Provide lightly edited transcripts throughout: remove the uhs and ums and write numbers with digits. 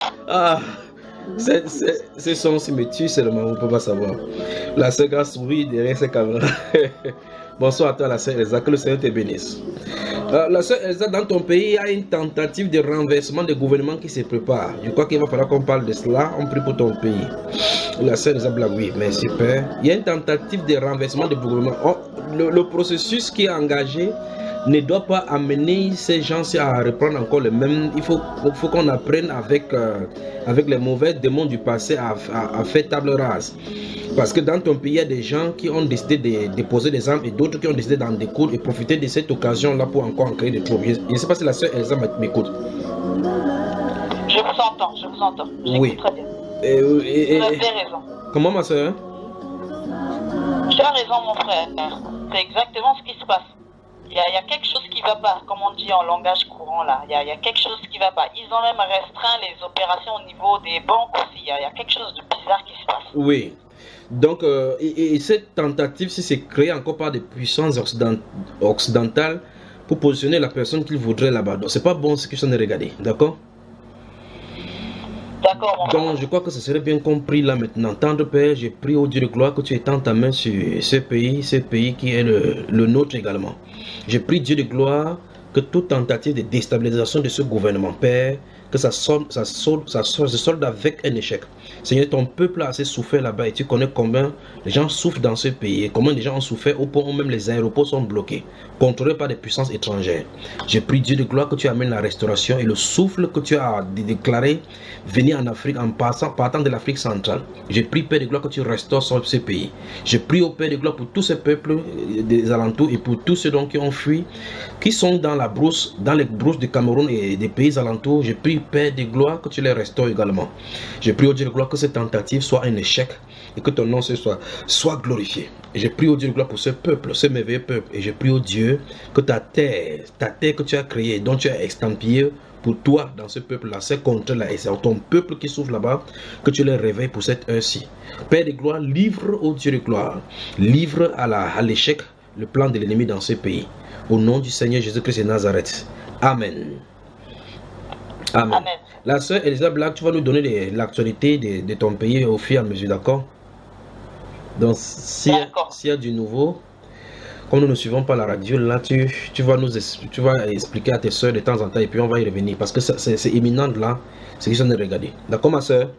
Ah, ces sons me tuent seulement, on ne peut pas savoir. La sœur grâce sourit derrière ses caméras. Bonsoir à toi, la sœur Elsa, que le Seigneur te bénisse. La sœur Elsa, dans ton pays, il y a une tentative de renversement de gouvernement qui se prépare. Je crois qu'il va falloir qu'on parle de cela. On prie pour ton pays. La sœur Elsa blague, oui, merci Père. Il y a une tentative de renversement de gouvernement. Oh, le processus qui est engagé ne doit pas amener ces gens à reprendre encore le même. Il faut qu'on apprenne avec les mauvais démons du passé à faire table rase. Parce que dans ton pays, il y a des gens qui ont décidé de déposer des armes et d'autres qui ont décidé d'en découdre et profiter de cette occasion-là pour encore en créer des troubles. Je ne sais pas si la sœur Elsa m'écoute. Je vous entends, je vous entends. Oui. Très bien. Vous avez raison. Comment, ma sœur? Tu as raison, mon frère. C'est exactement ce qui se passe. Il y a quelque chose qui ne va pas, comme on dit en langage courant là. Il y a quelque chose qui ne va pas. Ils ont même restreint les opérations au niveau des banques aussi. Il y a quelque chose de bizarre qui se passe. Oui. Donc, et cette tentative, si c'est créé encore par des puissances occidentales pour positionner la personne qu'ils voudraient là-bas. Donc, c'est pas bon ce que je t'en ai regardé. D'accord? D'accord. Donc, je crois que ce serait bien compris là maintenant. Tendre Père, j'ai prie au Dieu de gloire que tu étends ta main sur ce pays qui est le nôtre également. Je prie Dieu de gloire que toute tentative de déstabilisation de ce gouvernement, Père, que ça se solde avec un échec. Seigneur, ton peuple a assez souffert là-bas et tu connais combien les gens souffrent dans ce pays et combien les gens ont souffert au point où même les aéroports sont bloqués, contrôlés par des puissances étrangères. Je prie Dieu de gloire que tu amènes la restauration et le souffle que tu as déclaré venir en Afrique en partant de l'Afrique centrale. Je prie Père de gloire que tu restaures sur ce pays. Je prie au Père de gloire pour tous ces peuples des alentours et pour tous ceux qui ont fui, qui sont dans la brousse, dans les brousses du Cameroun et des pays alentours. Je prie Père de gloire que tu les restaures également. Je prie au Dieu de gloire que cette tentative soit un échec et que ton nom soit glorifié. Et je prie au Dieu de gloire pour ce peuple, ce merveilleux peuple. Et je prie au Dieu que ta terre que tu as créée, dont tu as estampillé pour toi dans ce peuple-là, c'est contre là et c'est ton peuple qui souffre là-bas, que tu les réveilles pour cette heure-ci. Père de gloire, livre au Dieu de gloire, livre à l'échec le plan de l'ennemi dans ce pays. Au nom du Seigneur Jésus-Christ de Nazareth. Amen. Amen. Amen. La sœur Elsa Black, tu vas nous donner l'actualité de ton pays au fur et à mesure, d'accord? Donc, s'il y a du nouveau, comme nous ne suivons pas la radio, là, tu vas expliquer à tes soeurs de temps en temps et puis on va y revenir. Parce que c'est imminent là, c'est qu'ils sont regardés. D'accord, ma soeur?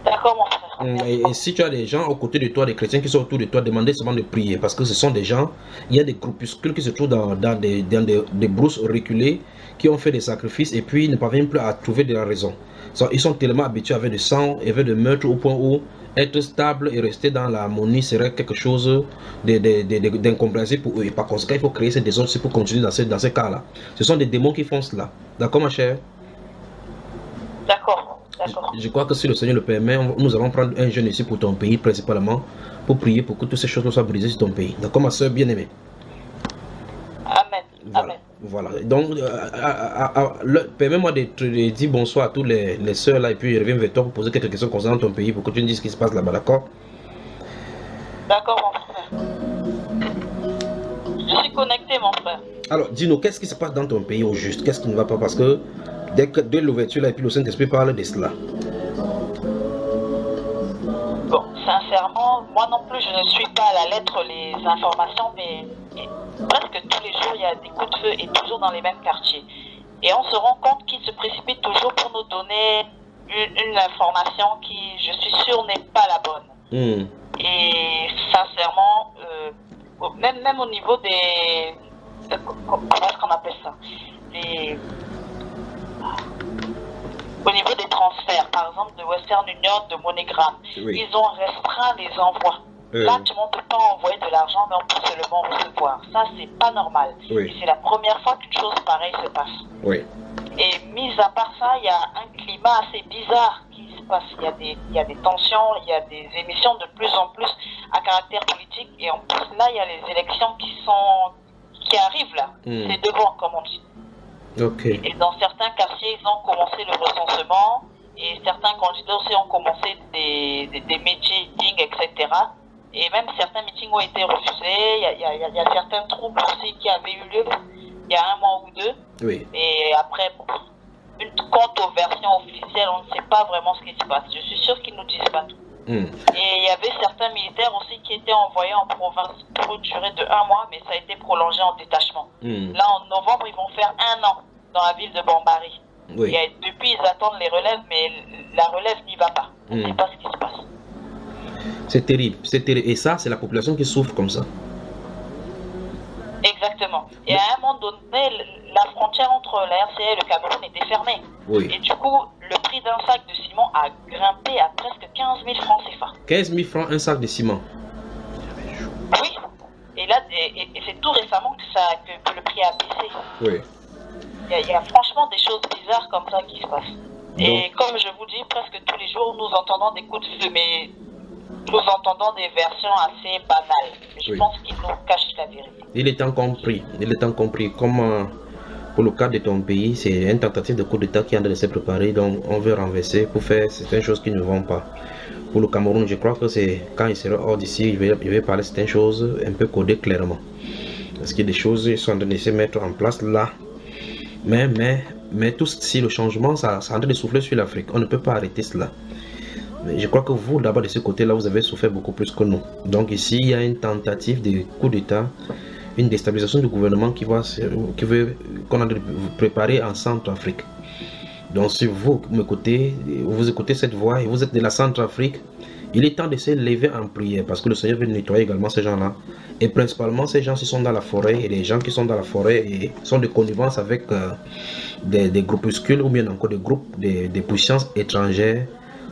D'accord, mon frère. Et si tu as des gens aux côtés de toi, des chrétiens qui sont autour de toi, demandez seulement de prier. Parce que ce sont des gens, il y a des groupuscules qui se trouvent dans des brousses reculées, qui ont fait des sacrifices et puis ne parviennent plus à trouver de la raison. Ils sont tellement habitués avec du sang et avec de meurtre au point où être stable et rester dans l'harmonie serait quelque chose d'incompréhensible pour eux. Et par conséquent, il faut créer ces désordres pour continuer dans ces cas-là. Ce sont des démons qui font cela. D'accord, ma chère? D'accord. Je crois que si le Seigneur le permet, nous allons prendre un jeûne ici pour ton pays, principalement, pour prier pour que toutes ces choses soient brisées sur ton pays. D'accord, ma soeur bien-aimée? Amen. Voilà. Amen. Voilà. Donc, permets-moi de te dire bonsoir à tous les soeurs là, et puis je reviens vers toi pour poser quelques questions concernant ton pays, pour que tu me dises ce qui se passe là-bas, d'accord? D'accord, mon frère. Je suis connecté, mon frère. Alors, dis-nous, qu'est-ce qui se passe dans ton pays au juste? Qu'est-ce qui ne va pas? Parce que dès l'ouverture là, et puis le Saint-Esprit parle de cela. Bon, sincèrement, moi non plus, je ne suis pas à la lettre les informations, mais presque tous les jours, il y a des coups de feu et toujours dans les mêmes quartiers. Et on se rend compte qu'ils se précipitent toujours pour nous donner une information qui, je suis sûre, n'est pas la bonne. Et sincèrement, même au niveau des... comment est-ce qu'on appelle ça? Au niveau des transferts, par exemple de Western Union, de MoneyGram, oui. Ils ont restreint les envois. Là, tu ne peux pas envoyer de l'argent, mais on peut seulement recevoir. Ça, c'est pas normal. Oui. Et c'est la première fois qu'une chose pareille se passe. Oui. Et mis à part ça, il y a un climat assez bizarre qui se passe. Il y a des tensions, il y a des émissions de plus en plus à caractère politique. Et en plus, là, il y a les élections qui arrivent là. C'est devant, comme on dit. Okay. Et dans certains quartiers, ils ont commencé le recensement. Et certains candidats aussi ont commencé des meetings, etc. Et même certains meetings ont été refusés. Il y a certains troubles aussi qui avaient eu lieu il y a un mois ou deux. Oui. Et après, quant aux versions officielles, on ne sait pas vraiment ce qui se passe. Je suis sûre qu'ils ne nous disent pas tout. Et il y avait certains militaires aussi qui étaient envoyés en province pour une durée de 1 mois, mais ça a été prolongé en détachement. Là, en novembre, ils vont faire 1 an dans la ville de Bambari. Oui. Et depuis, ils attendent les relèves, mais la relève n'y va pas. On ne sait pas ce qui se passe. C'est terrible, c'est terrible. Et ça, c'est la population qui souffre comme ça. Exactement. Et à un moment donné, la frontière entre la RCA et le Cameroun était fermée. Oui. Et du coup, le prix d'un sac de ciment a grimpé à presque 15 000 francs CFA. 15 000 francs un sac de ciment. Oui. Et là, et c'est tout récemment que le prix a baissé. Oui. Il y a franchement des choses bizarres comme ça qui se passent. Et comme je vous dis, presque tous les jours, nous entendons des coups de feu, mais nous entendons des versions assez banales. Je pense qu'ils nous cachent la vérité. Il est temps compris. Il est temps compris. Comme pour le cas de ton pays, c'est une tentative de coup d'État qui est en train de se préparer. Donc on veut renverser pour faire certaines choses qui ne vont pas. Pour le Cameroun, je crois que c'est quand il sera hors d'ici, il va parler de certaines choses un peu codées clairement. Parce qu'il y a des choses qui sont en train de se mettre en place là. Mais tout si le changement, ça est en train de souffler sur l'Afrique. On ne peut pas arrêter cela. Mais je crois que vous, d'abord de ce côté-là, vous avez souffert beaucoup plus que nous. Donc ici, il y a une tentative de coup d'État, une déstabilisation du gouvernement qu'on a préparé en Centrafrique. Donc si vous écoutez cette voix et vous êtes de la Centrafrique, il est temps de se lever en prière parce que le Seigneur veut nettoyer également ces gens-là. Et principalement ces gens qui sont dans la forêt et les gens qui sont dans la forêt et sont de connivence avec des groupuscules ou bien encore des groupes des puissances étrangères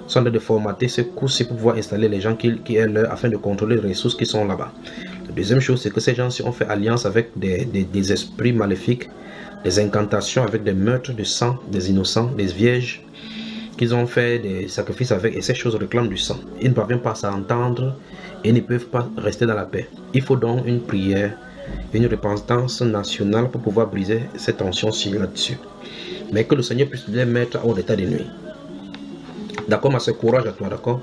sont en train de formater ce coup-ci pour pouvoir installer les gens qui est là afin de contrôler les ressources qui sont là-bas. La deuxième chose, c'est que ces gens-ci ont fait alliance avec des esprits maléfiques, des incantations avec des meurtres de sang, des innocents, des vierges, qu'ils ont fait des sacrifices avec, et ces choses réclament du sang. Ils ne parviennent pas à s'entendre et ne peuvent pas rester dans la paix. Il faut donc une prière, une repentance nationale pour pouvoir briser cette tension-ci là-dessus. Mais que le Seigneur puisse les mettre hors d'état de nuit. D'accord, ma soeur, courage à toi, d'accord?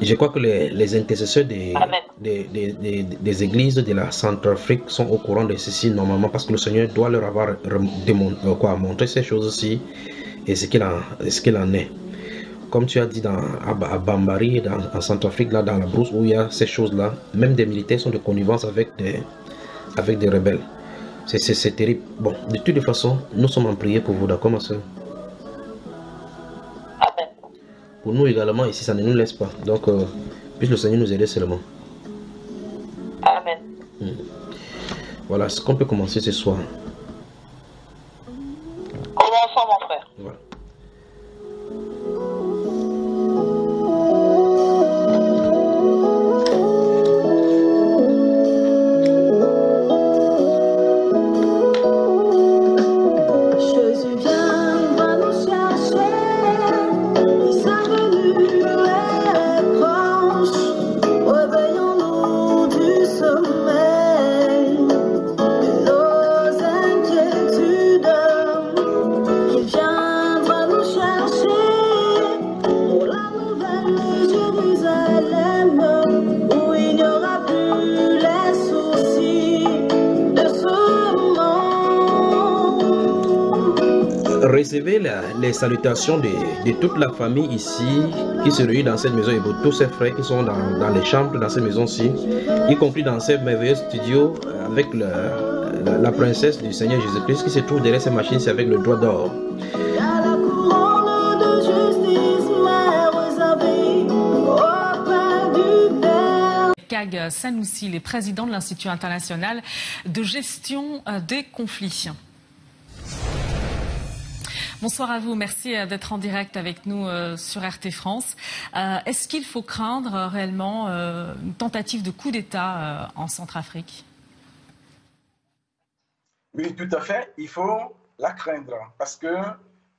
Je crois que les intercesseurs des églises de la Centrafrique sont au courant de ceci normalement parce que le Seigneur doit leur avoir montré ces choses-ci et ce qu'il en est. Comme tu as dit à Bambari, en Centrafrique, là, dans la brousse où il y a ces choses-là, même des militaires sont de connivence avec des rebelles. C'est terrible. Bon, de toute façon, nous sommes en prière pour vous, d'accord, ma soeur? Pour nous également, ici, ça ne nous laisse pas. Donc, puisse le Seigneur nous aider seulement. Amen. Voilà, est-ce qu'on peut commencer ce soir? Commençons, mon frère. Voilà. Recevez les salutations de toute la famille ici qui se réunit dans cette maison et de tous ses frères qui sont dans les chambres dans cette maison-ci, y compris dans ce merveilleux studio avec la princesse du Seigneur Jésus-Christ qui se trouve derrière ces machines avec le doigt d'or. Kag Sanoussi, les présidents de l'Institut international de gestion des conflits. Bonsoir à vous, merci d'être en direct avec nous sur RT France. Est-ce qu'il faut craindre réellement une tentative de coup d'État en Centrafrique? Oui, tout à fait, il faut la craindre parce que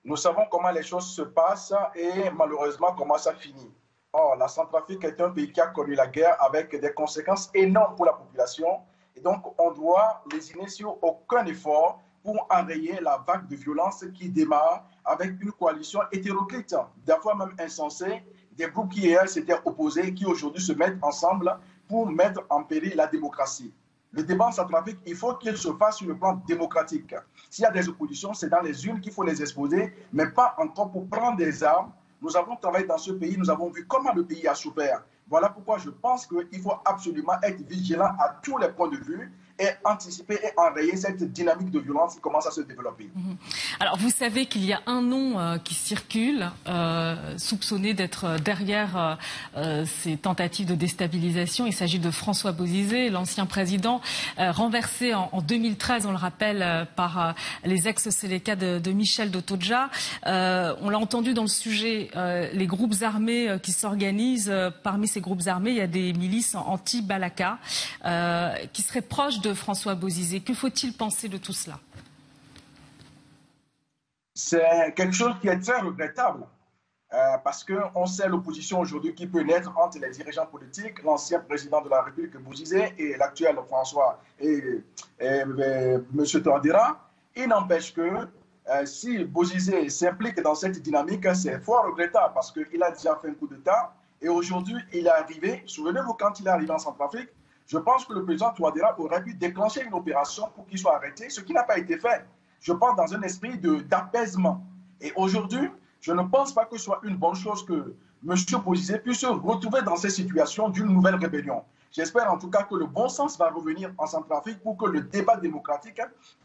nous savons comment les choses se passent et malheureusement comment ça finit. Or, la Centrafrique est un pays qui a connu la guerre avec des conséquences énormes pour la population et donc on doit lésiner sur aucun effort pour enrayer la vague de violence qui démarre avec une coalition hétéroclite, des fois même insensée, des groupes qui hier s'étaient opposés, qui aujourd'hui se mettent ensemble pour mettre en péril la démocratie. Le débat en Centrafrique, il faut qu'il se fasse sur le plan démocratique. S'il y a des oppositions, c'est dans les urnes qu'il faut les exposer, mais pas encore pour prendre des armes. Nous avons travaillé dans ce pays, nous avons vu comment le pays a souffert. Voilà pourquoi je pense qu'il faut absolument être vigilant à tous les points de vue et anticiper et enrayer cette dynamique de violence qui commence à se développer. Alors, vous savez qu'il y a un nom qui circule, soupçonné d'être derrière ces tentatives de déstabilisation. Il s'agit de François Bozizé, l'ancien président, renversé en 2013, on le rappelle, par les ex-Séléka de Michel Dotodja. On l'a entendu dans le sujet, les groupes armés qui s'organisent. Parmi ces groupes armés, il y a des milices anti-Balaka qui seraient proches de François Bozizé. Que faut-il penser de tout cela? C'est quelque chose qui est très regrettable parce qu'on sait l'opposition aujourd'hui qui peut naître entre les dirigeants politiques, l'ancien président de la République Bozizé et l'actuel François et M. Touadéra. Il n'empêche que si Bozizé s'implique dans cette dynamique, c'est fort regrettable parce qu'il a déjà fait un coup d'État et aujourd'hui il est arrivé, souvenez-vous quand il est arrivé en Centrafrique, je pense que le président Touadéra aurait pu déclencher une opération pour qu'il soit arrêté, ce qui n'a pas été fait. Je pense dans un esprit d'apaisement. Et aujourd'hui, je ne pense pas que ce soit une bonne chose que M. Bozizé puisse se retrouver dans cette situation d'une nouvelle rébellion. J'espère en tout cas que le bon sens va revenir en Centrafrique pour que le débat démocratique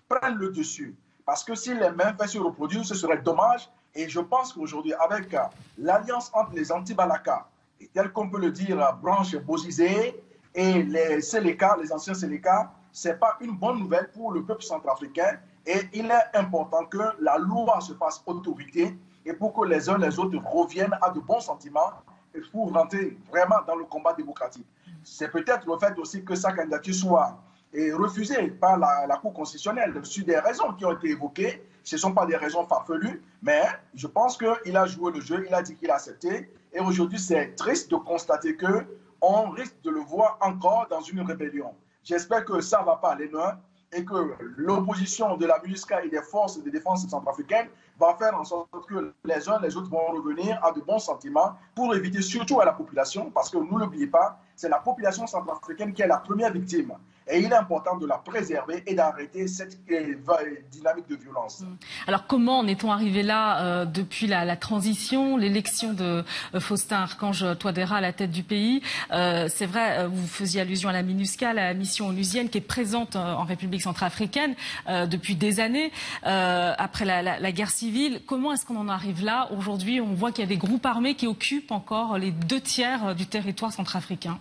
prenne le dessus. Parce que si les mêmes faits se reproduisent, ce serait dommage. Et je pense qu'aujourd'hui, avec l'alliance entre les anti-Balaka, et tel qu'on peut le dire, branche Bozizé, et les Séléka, les anciens Séléka, ce n'est pas une bonne nouvelle pour le peuple centrafricain. Et il est important que la loi se fasse autorité et pour que les uns et les autres reviennent à de bons sentiments et pour rentrer vraiment dans le combat démocratique. C'est peut-être le fait aussi que sa candidature soit refusée par la Cour constitutionnelle sur des raisons qui ont été évoquées. Ce ne sont pas des raisons farfelues, mais je pense qu'il a joué le jeu, il a dit qu'il a accepté. Et aujourd'hui, c'est triste de constater qu'on risque de le voir encore dans une rébellion. J'espère que ça ne va pas aller loin et que l'opposition de la MINUSCA et des forces de défense centrafricaines va faire en sorte que les uns et les autres vont revenir à de bons sentiments pour éviter surtout à la population, parce que ne l'oubliez pas, c'est la population centrafricaine qui est la première victime. Et il est important de la préserver et d'arrêter cette dynamique de violence. Alors comment en est-on arrivé là depuis la transition, l'élection de Faustin Archange Touadéra à la tête du pays? C'est vrai, vous faisiez allusion à la MINUSCA, la mission onusienne qui est présente en République centrafricaine depuis des années, après la guerre civile. Comment est-ce qu'on en arrive là? Aujourd'hui, on voit qu'il y a des groupes armés qui occupent encore les 2/3 du territoire centrafricain.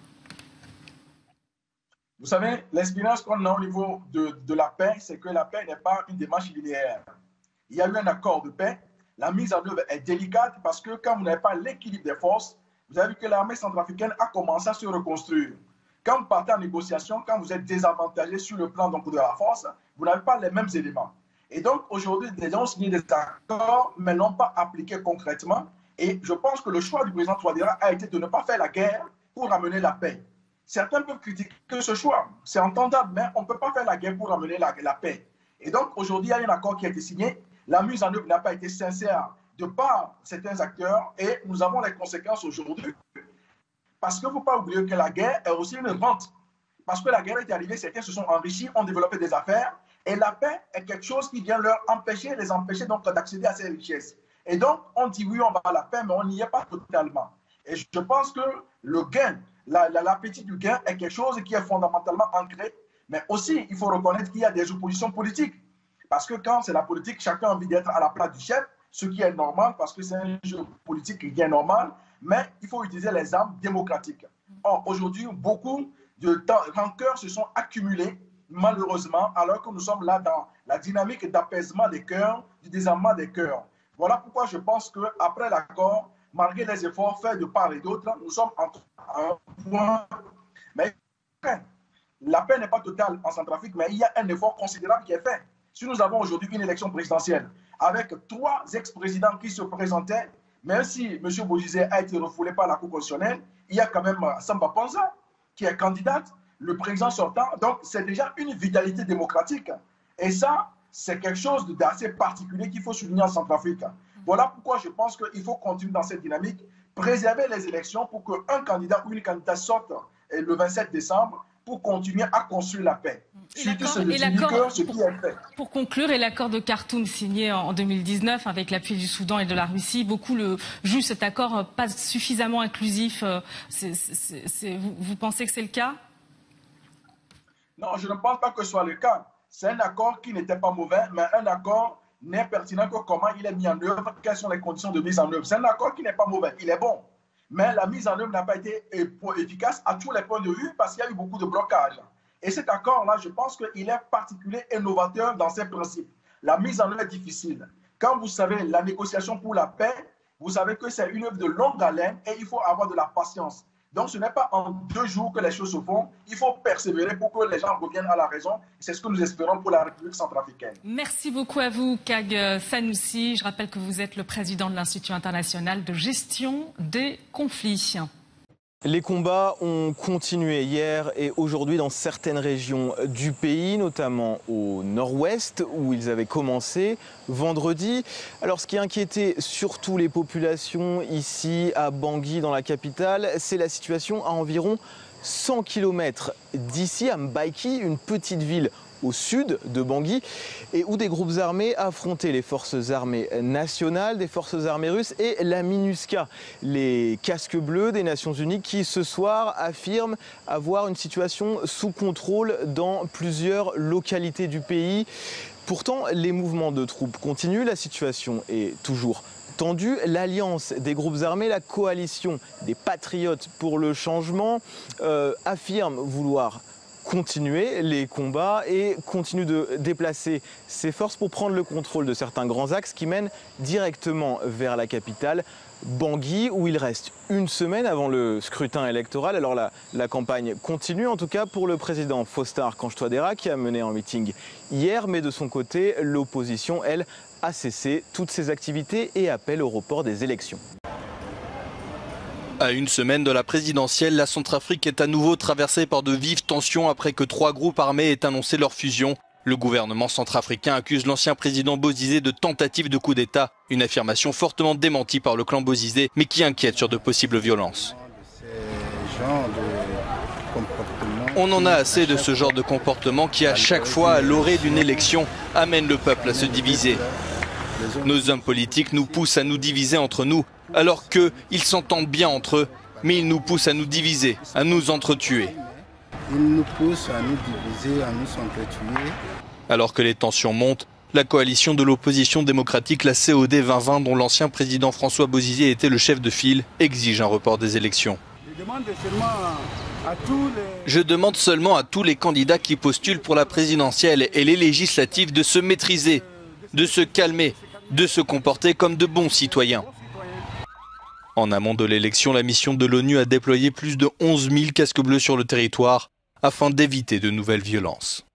Vous savez, l'expérience qu'on a au niveau de la paix, c'est que la paix n'est pas une démarche linéaire. Il y a eu un accord de paix. La mise en œuvre est délicate parce que quand vous n'avez pas l'équilibre des forces, vous avez vu que l'armée centrafricaine a commencé à se reconstruire. Quand vous partez en négociation, quand vous êtes désavantagé sur le plan donc, de la force, vous n'avez pas les mêmes éléments. Et donc, aujourd'hui, les gens ont signé des accords, mais n'ont pas appliqué concrètement. Et je pense que le choix du président Touadéra a été de ne pas faire la guerre pour amener la paix. Certains peuvent critiquer ce choix, c'est entendable, mais on ne peut pas faire la guerre pour amener la paix. Et donc, aujourd'hui, il y a un accord qui a été signé. La mise en œuvre n'a pas été sincère de part certains acteurs et nous avons les conséquences aujourd'hui. Parce qu'il ne faut pas oublier que la guerre est aussi une rente. Parce que la guerre est arrivée, certains se sont enrichis, ont développé des affaires. Et la paix est quelque chose qui vient leur empêcher, les empêcher donc d'accéder à ces richesses. Et donc, on dit oui, on va à la paix, mais on n'y est pas totalement. Et je pense que le gain, l'appétit du gain est quelque chose qui est fondamentalement ancré. Mais aussi, il faut reconnaître qu'il y a des oppositions politiques. Parce que quand c'est la politique, chacun a envie d'être à la place du chef, ce qui est normal, parce que c'est un jeu politique qui est normal. Mais il faut utiliser les armes démocratiques. Or, aujourd'hui, beaucoup de rancœurs se sont accumulées, malheureusement, alors que nous sommes là dans la dynamique d'apaisement des cœurs, du désarmement des cœurs. Voilà pourquoi je pense qu'après l'accord, malgré les efforts faits de part et d'autre, nous sommes encore à un point. Mais la paix n'est pas totale en Centrafrique, mais il y a un effort considérable qui est fait. Si nous avons aujourd'hui une élection présidentielle avec 3 ex-présidents qui se présentaient, même si M. Bozizé a été refoulé par la Cour constitutionnelle, il y a quand même Samba Panza qui est candidate, le président sortant. Donc, c'est déjà une vitalité démocratique. Et ça, c'est quelque chose d'assez particulier qu'il faut souligner en Centrafrique. Voilà pourquoi je pense qu'il faut continuer dans cette dynamique, préserver les élections pour qu'un candidat ou une candidate sorte le 27 décembre pour continuer à construire la paix. Surtout ce qui est fait. Pour conclure, et l'accord de Khartoum signé en 2019 avec l'appui du Soudan et de la Russie, beaucoup jugent cet accord pas suffisamment inclusif. Vous pensez que c'est le cas? Non, je ne pense pas que ce soit le cas. C'est un accord qui n'était pas mauvais, mais un accord n'est pertinent que comment il est mis en œuvre, quelles sont les conditions de mise en œuvre. C'est un accord qui n'est pas mauvais, il est bon. Mais la mise en œuvre n'a pas été efficace à tous les points de vue parce qu'il y a eu beaucoup de blocages. Et cet accord-là, je pense qu'il est particulier et novateur dans ses principes. La mise en œuvre est difficile. Quand vous savez la négociation pour la paix, vous savez que c'est une œuvre de longue haleine et il faut avoir de la patience. Donc ce n'est pas en 2 jours que les choses se font. Il faut persévérer pour que les gens reviennent à la raison. C'est ce que nous espérons pour la République centrafricaine. Merci beaucoup à vous, Kag Sanoussi. Je rappelle que vous êtes le président de l'Institut international de gestion des conflits. Les combats ont continué hier et aujourd'hui dans certaines régions du pays, notamment au nord-ouest où ils avaient commencé vendredi. Alors ce qui inquiétait surtout les populations ici à Bangui, dans la capitale, c'est la situation à environ 100 km d'ici, à Mbaïki, une petite ville au sud de Bangui, et où des groupes armés affrontaient les forces armées nationales, des forces armées russes et la MINUSCA, les casques bleus des Nations Unies qui ce soir affirment avoir une situation sous contrôle dans plusieurs localités du pays. Pourtant, les mouvements de troupes continuent, la situation est toujours tendue. L'alliance des groupes armés, la coalition des patriotes pour le changement, affirme vouloir continuer les combats et continue de déplacer ses forces pour prendre le contrôle de certains grands axes qui mènent directement vers la capitale, Bangui, où il reste une semaine avant le scrutin électoral. Alors la campagne continue, en tout cas pour le président Faustin Archange Touadéra, qui a mené un meeting hier, mais de son côté, l'opposition, elle, a cessé toutes ses activités et appelle au report des élections. À une semaine de la présidentielle, la Centrafrique est à nouveau traversée par de vives tensions après que 3 groupes armés aient annoncé leur fusion. Le gouvernement centrafricain accuse l'ancien président Bozizé de tentative de coup d'État, une affirmation fortement démentie par le clan Bozizé, mais qui inquiète sur de possibles violences. On en a assez de ce genre de comportement qui, à chaque fois, à l'orée d'une élection, amène le peuple à se diviser. Nos hommes politiques nous poussent à nous diviser entre nous, alors qu'ils s'entendent bien entre eux, mais ils nous poussent à nous diviser, à nous entretuer. Ils nous poussent à nous diviser, à nous entretuer. Alors que les tensions montent, la coalition de l'opposition démocratique, la COD 2020, dont l'ancien président François Bozizé était le chef de file, exige un report des élections. Je demande seulement à tous les candidats qui postulent pour la présidentielle et les législatives de se maîtriser, de se calmer, de se comporter comme de bons citoyens. En amont de l'élection, la mission de l'ONU a déployé plus de 11 000 casques bleus sur le territoire afin d'éviter de nouvelles violences.